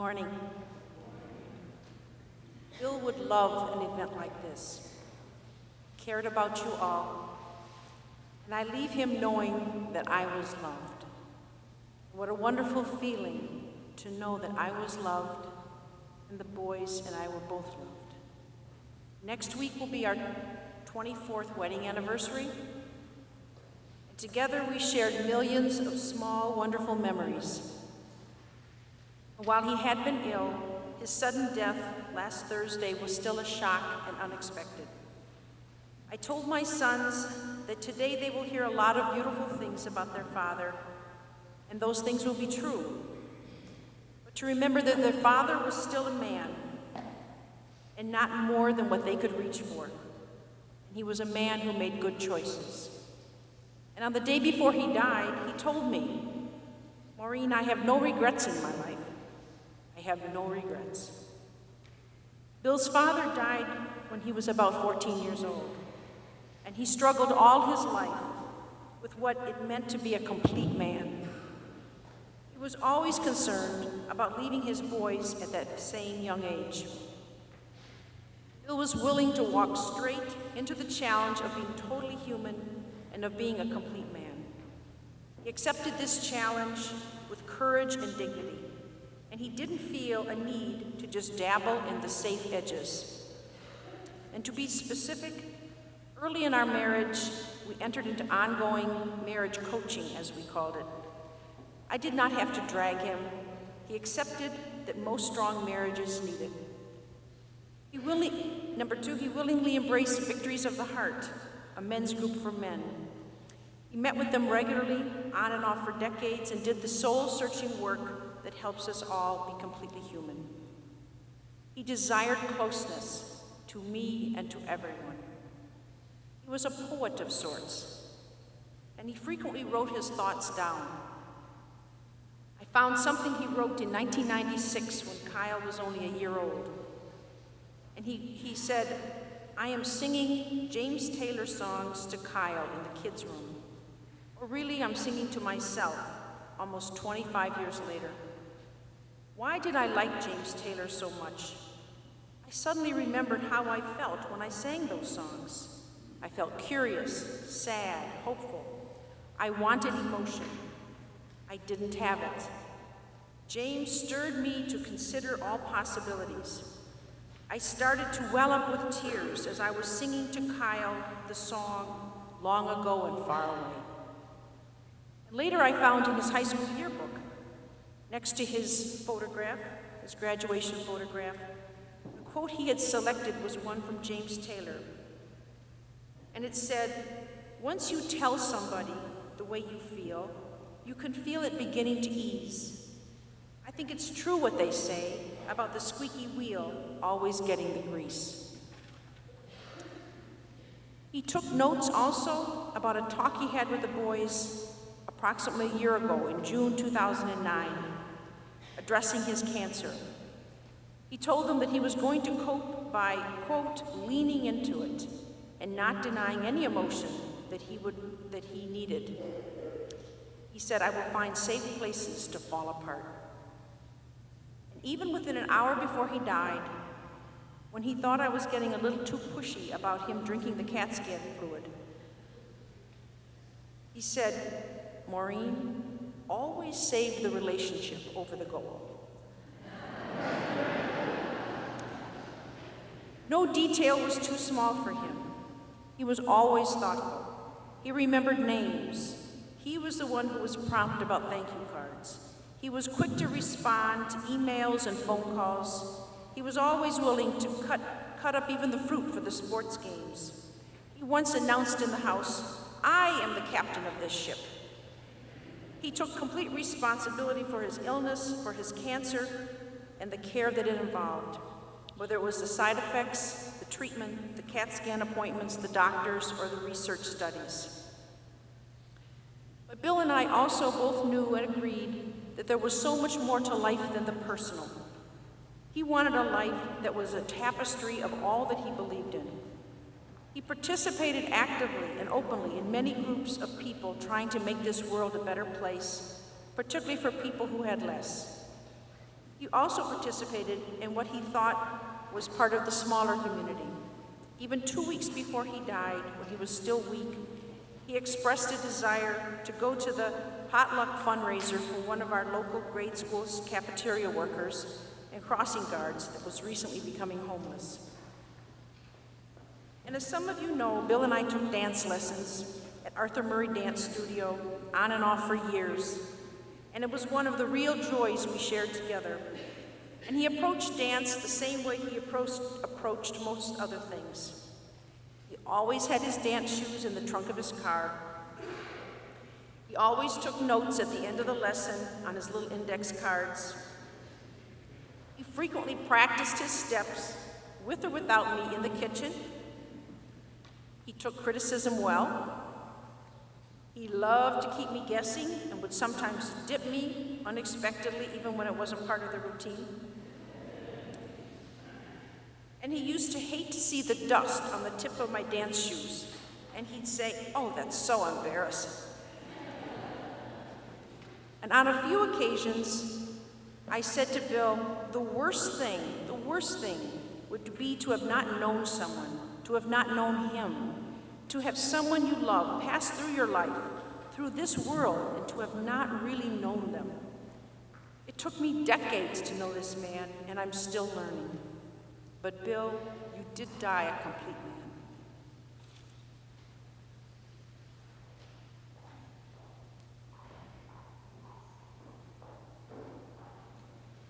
Morning. Bill would love an event like this. He cared about you all, and I leave him knowing that I was loved. What a wonderful feeling to know that I was loved and the boys and I were both loved. Next week will be our 24th wedding anniversary. And together we shared millions of small, wonderful memories. While he had been ill, his sudden death last Thursday was still a shock and unexpected. I told my sons that today they will hear a lot of beautiful things about their father, and those things will be true. But to remember that their father was still a man, and not more than what they could reach for. And he was a man who made good choices. And on the day before he died, he told me, "Maureen, I have no regrets in my life. I have no regrets." Bill's father died when he was about 14 years old, and he struggled all his life with what it meant to be a complete man. He was always concerned about leaving his boys at that same young age. Bill was willing to walk straight into the challenge of being totally human and of being a complete man. He accepted this challenge with courage and dignity. And he didn't feel a need to just dabble in the safe edges. And to be specific, early in our marriage, we entered into ongoing marriage coaching, as we called it. I did not have to drag him. He accepted that most strong marriages need it. Number two, he willingly embraced Victories of the Heart, a men's group for men. He met with them regularly, on and off for decades, and did the soul-searching work that helps us all be completely human. He desired closeness to me and to everyone. He was a poet of sorts, and he frequently wrote his thoughts down. I found something he wrote in 1996 when Kyle was only a year old. And he said, "I am singing James Taylor songs to Kyle in the kids' room. Or really, I'm singing to myself almost 25 years later. Why did I like James Taylor so much? I suddenly remembered how I felt when I sang those songs. I felt curious, sad, hopeful. I wanted emotion. I didn't have it. James stirred me to consider all possibilities. I started to well up with tears as I was singing to Kyle the song Long Ago and Far Away." And later I found in his high school yearbook, next to his photograph, his graduation photograph, the quote he had selected was one from James Taylor. And it said, "Once you tell somebody the way you feel, you can feel it beginning to ease. I think it's true what they say about the squeaky wheel always getting the grease." He took notes also about a talk he had with the boys approximately a year ago in June 2009, addressing his cancer. He told them that he was going to cope by, quote, "leaning into it and not denying any emotion that he needed." He said, "I will find safe places to fall apart." And even within an hour before he died, when he thought I was getting a little too pushy about him drinking the CAT scan fluid, he said, "Maureen, always save the relationship over the goal." No detail was too small for him. He was always thoughtful. He remembered names. He was the one who was prompt about thank you cards. He was quick to respond to emails and phone calls. He was always willing to cut up even the fruit for the sports games. He once announced in the house, "I am the captain of this ship." He took complete responsibility for his illness, for his cancer, and the care that it involved, whether it was the side effects, the treatment, the CAT scan appointments, the doctors, or the research studies. But Bill and I also both knew and agreed that there was so much more to life than the personal. He wanted a life that was a tapestry of all that he believed in. He participated actively and openly in many groups of people trying to make this world a better place, particularly for people who had less. He also participated in what he thought was part of the smaller community. Even 2 weeks before he died, when he was still weak, he expressed a desire to go to the potluck fundraiser for one of our local grade school's cafeteria workers and crossing guards that was recently becoming homeless. And as some of you know, Bill and I took dance lessons at Arthur Murray Dance Studio on and off for years, and it was one of the real joys we shared together. And he approached dance the same way he approached most other things. He always had his dance shoes in the trunk of his car. He always took notes at the end of the lesson on his little index cards. He frequently practiced his steps, with or without me, in the kitchen. He took criticism well. He loved to keep me guessing and would sometimes dip me unexpectedly, even when it wasn't part of the routine. And he used to hate to see the dust on the tip of my dance shoes. And he'd say, "Oh, that's so embarrassing." And on a few occasions, I said to Bill, the worst thing would be to have not known someone, to have not known him, to have someone you love pass through your life, through this world, and to have not really known them. It took me decades to know this man, and I'm still learning. But Bill, you did die a complete man.